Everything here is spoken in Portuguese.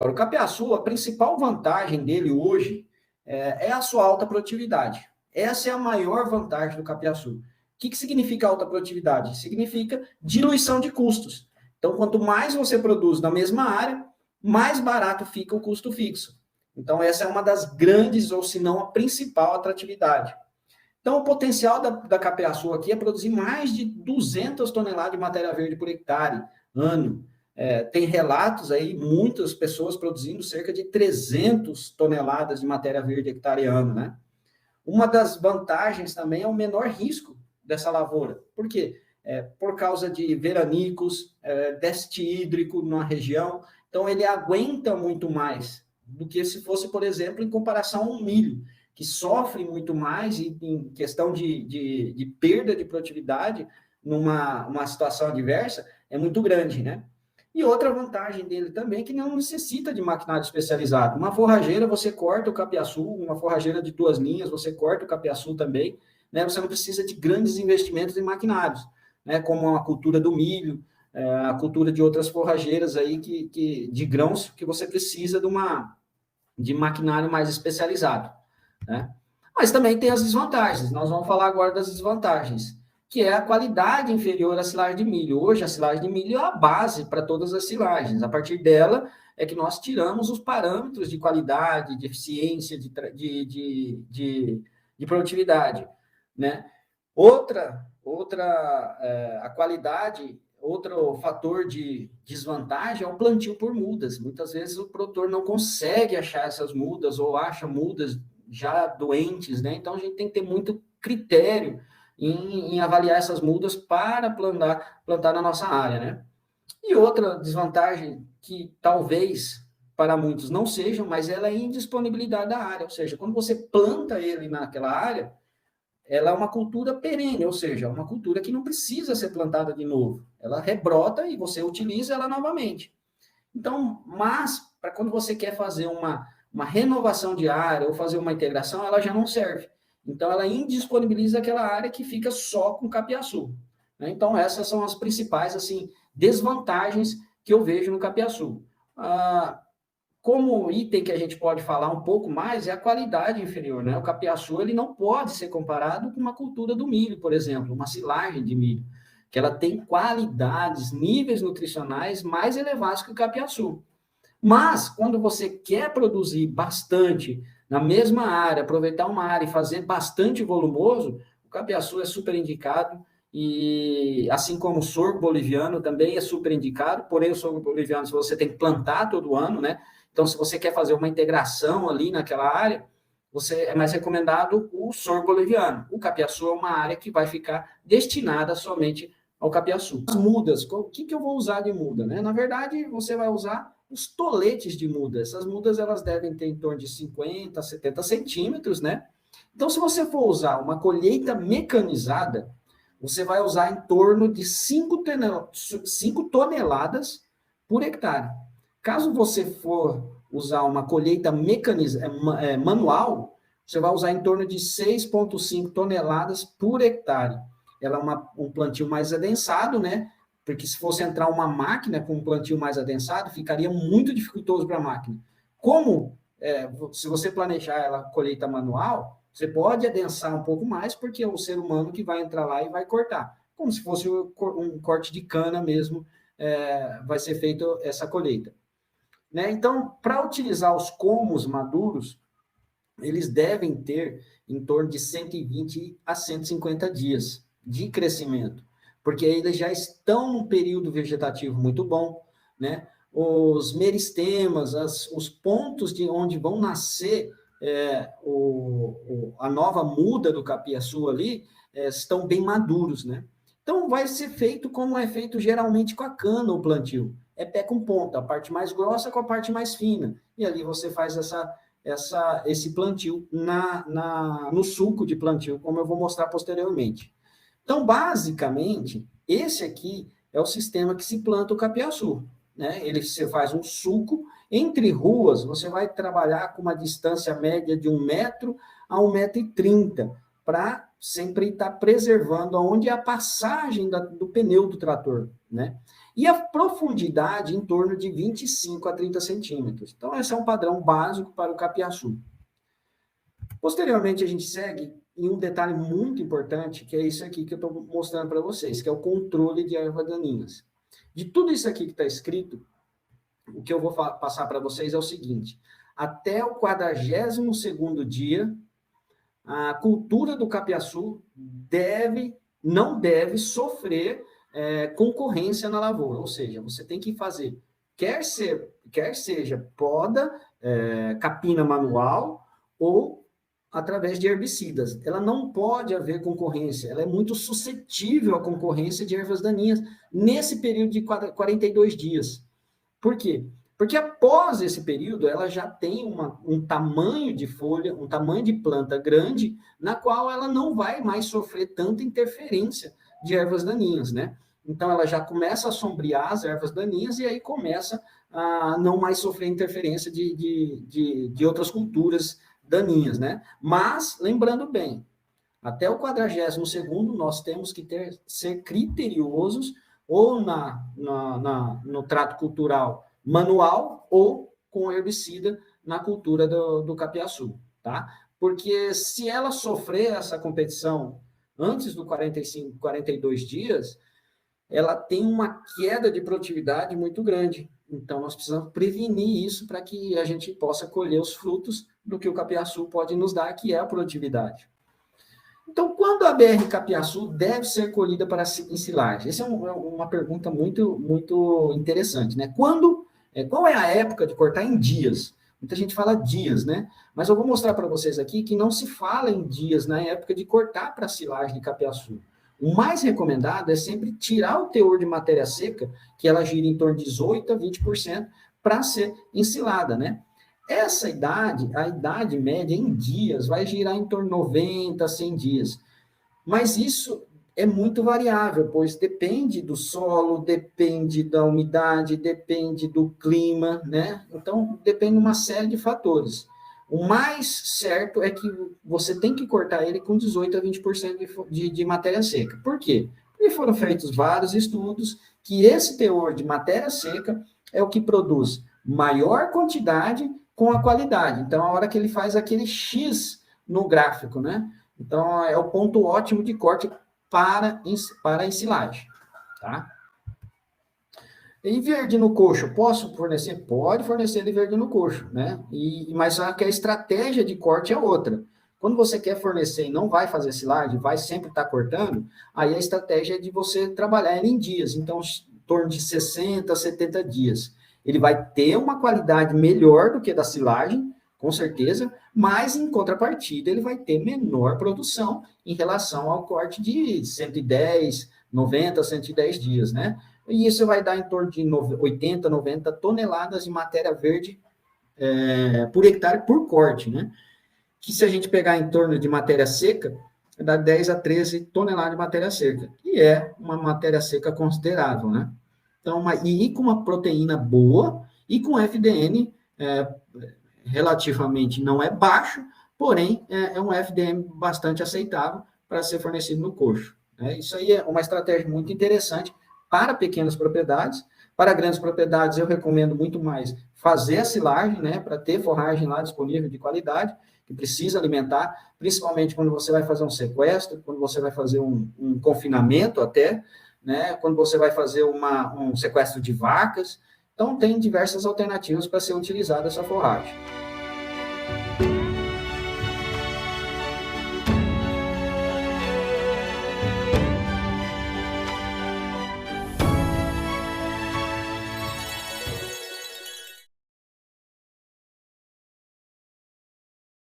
Para o capiaçu, a principal vantagem dele hoje é a sua alta produtividade. Essa é a maior vantagem do capiaçu. O que significa alta produtividade? Significa diluição de custos. Então, quanto mais você produz na mesma área, mais barato fica o custo fixo. Então, essa é uma das grandes, ou se não a principal atratividade. Então, o potencial da capiaçu aqui é produzir mais de 200 toneladas de matéria verde por hectare, ano. Tem relatos aí, muitas pessoas produzindo cerca de 300 toneladas de matéria verde hectare ano, né? Uma das vantagens também é o menor risco dessa lavoura. Por quê? Por causa de veranicos, déficit hídrico na região, então ele aguenta muito mais do que se fosse, por exemplo, em comparação ao milho, que sofre muito mais e em questão de perda de produtividade numa situação adversa, é muito grande, né? E outra vantagem dele também é que não necessita de maquinário especializado. Uma forrageira, você corta o capiaçu, uma forrageira de 2 linhas, você corta o capiaçu também, né? Você não precisa de grandes investimentos em maquinários, né? Como a cultura do milho, a cultura de outras forrageiras aí de grãos que você precisa de maquinário mais especializado, né? Mas também tem as desvantagens. Nós vamos falar agora das desvantagens, que é a qualidade inferior à silagem de milho. Hoje, a silagem de milho é a base para todas as silagens. A partir dela é que nós tiramos os parâmetros de qualidade, de eficiência, de produtividade, né? A qualidade, outro fator de desvantagem é o plantio por mudas. Muitas vezes o produtor não consegue achar essas mudas ou acha mudas já doentes, né? Então a gente tem que ter muito critério em avaliar essas mudas para plantar na nossa área, né? E outra desvantagem que talvez para muitos não sejam, mas ela é a indisponibilidade da área, ou seja, quando você planta ele naquela área, ela é uma cultura perene, ou seja, uma cultura que não precisa ser plantada de novo. Ela rebrota e você utiliza ela novamente. Então, mas, para quando você quer fazer uma renovação de área ou fazer uma integração, ela já não serve. Então, ela indisponibiliza aquela área que fica só com capiaçu, né? Então, essas são as principais, assim, desvantagens que eu vejo no capiaçu. Como item que a gente pode falar um pouco mais é a qualidade inferior, né? O capiaçu, ele não pode ser comparado com uma cultura do milho, por exemplo, uma silagem de milho, que ela tem qualidades, níveis nutricionais mais elevados que o capiaçu. Mas, quando você quer produzir bastante na mesma área, aproveitar uma área e fazer bastante volumoso, o capiaçu é super indicado, e assim como o sorgo boliviano também é super indicado, porém o sorgo boliviano você tem que plantar todo ano, né? Então, se você quer fazer uma integração ali naquela área, é mais recomendado o sorgo boliviano. O capiaçu é uma área que vai ficar destinada somente ao capiaçu. As mudas, o que eu vou usar de muda, né? Na verdade, você vai usar os toletes de muda. Essas mudas, elas devem ter em torno de 50 a 70 centímetros, né? Então, se você for usar uma colheita mecanizada, você vai usar em torno de 5 toneladas por hectare. Caso você for usar uma colheita manual, você vai usar em torno de 6,5 toneladas por hectare. Ela é um plantio mais adensado, né? Porque se fosse entrar uma máquina com um plantio mais adensado, ficaria muito dificultoso para a máquina. Se você planejar ela colheita manual, você pode adensar um pouco mais, porque é o ser humano que vai entrar lá e vai cortar. Como se fosse um corte de cana mesmo, vai ser feita essa colheita, né? Então, para utilizar os colmos maduros, eles devem ter em torno de 120 a 150 dias de crescimento, porque eles já estão num período vegetativo muito bom, né? Os meristemas, os pontos de onde vão nascer a nova muda do capiaçu ali, estão bem maduros, né? Então, vai ser feito como é feito geralmente com a cana, o plantio. É pé com ponta, a parte mais grossa com a parte mais fina. E ali você faz esse plantio no sulco de plantio, como eu vou mostrar posteriormente. Então, basicamente, esse aqui é o sistema que se planta o capiaçu, né? Você faz um sulco entre ruas, você vai trabalhar com uma distância média de 1 metro a 1,30 m. para sempre estar preservando onde é a passagem do pneu do trator, né? E a profundidade em torno de 25 a 30 centímetros. Então, esse é um padrão básico para o capiaçu. Posteriormente, a gente segue em um detalhe muito importante, que é isso aqui que eu estou mostrando para vocês, que é o controle de ervas daninhas. De tudo isso aqui que está escrito, o que eu vou passar para vocês é o seguinte: até o 42º dia, a cultura do capiaçu não deve sofrer concorrência na lavoura, ou seja, você tem que fazer, quer seja poda, capina manual ou através de herbicidas. Ela não pode haver concorrência, ela é muito suscetível à concorrência de ervas daninhas nesse período de 42 dias. Por quê? Porque após esse período, ela já tem um tamanho de folha, um tamanho de planta grande, na qual ela não vai mais sofrer tanta interferência de ervas daninhas, né? Então, ela já começa a sombrear as ervas daninhas e aí começa a não mais sofrer interferência de outras culturas daninhas, né? Mas, lembrando bem, até o 42º, nós temos que ser criteriosos ou no trato cultural manual ou com herbicida na cultura do capiaçu, tá? Porque se ela sofrer essa competição antes do 42 dias, ela tem uma queda de produtividade muito grande. Então, nós precisamos prevenir isso para que a gente possa colher os frutos do que o capiaçu pode nos dar, que é a produtividade. Então, quando a BR capiaçu deve ser colhida para ensilagem? Essa é uma pergunta muito, muito interessante, né? Qual é a época de cortar em dias? Muita gente fala dias, né? Mas eu vou mostrar para vocês aqui que não se fala em dias na época de cortar para silagem de capiaçu. O mais recomendado é sempre tirar o teor de matéria seca, que ela gira em torno de 18% a 20%, para ser ensilada, né? Essa idade, a idade média em dias, vai girar em torno de 90 a 100 dias. Mas isso é muito variável, pois depende do solo, depende da umidade, depende do clima, né? Então, depende de uma série de fatores. O mais certo é que você tem que cortar ele com 18% a 20% de matéria seca. Por quê? Porque foram feitos vários estudos que esse teor de matéria seca é o que produz maior quantidade com a qualidade. Então, a hora que ele faz aquele X no gráfico, né? Então, é o ponto ótimo de corte para a ensilagem, tá? E verde no coxo, posso fornecer? Pode fornecer de verde no coxo, né? Mas a estratégia de corte é outra. Quando você quer fornecer e não vai fazer silagem, vai sempre estar cortando, aí a estratégia é de você trabalhar ele em dias, então, em torno de 60 a 70 dias. Ele vai ter uma qualidade melhor do que da silagem, com certeza, mas, em contrapartida, ele vai ter menor produção em relação ao corte de 110, 90, 110 dias, né? E isso vai dar em torno de 80, 90 toneladas de matéria verde por hectare por corte, né? Que se a gente pegar em torno de matéria seca, dá 10 a 13 toneladas de matéria seca, que é uma matéria seca considerável, né? Então, e com uma proteína boa e com FDN relativamente não é baixo, porém é um FDN bastante aceitável para ser fornecido no coxo, né? Isso aí é uma estratégia muito interessante para pequenas propriedades. Para grandes propriedades, eu recomendo muito mais fazer a silagem, né, para ter forragem lá disponível de qualidade, que precisa alimentar, principalmente quando você vai fazer um sequestro, quando você vai fazer um confinamento até, né, quando você vai fazer um sequestro de vacas. Então, tem diversas alternativas para ser utilizada essa forragem.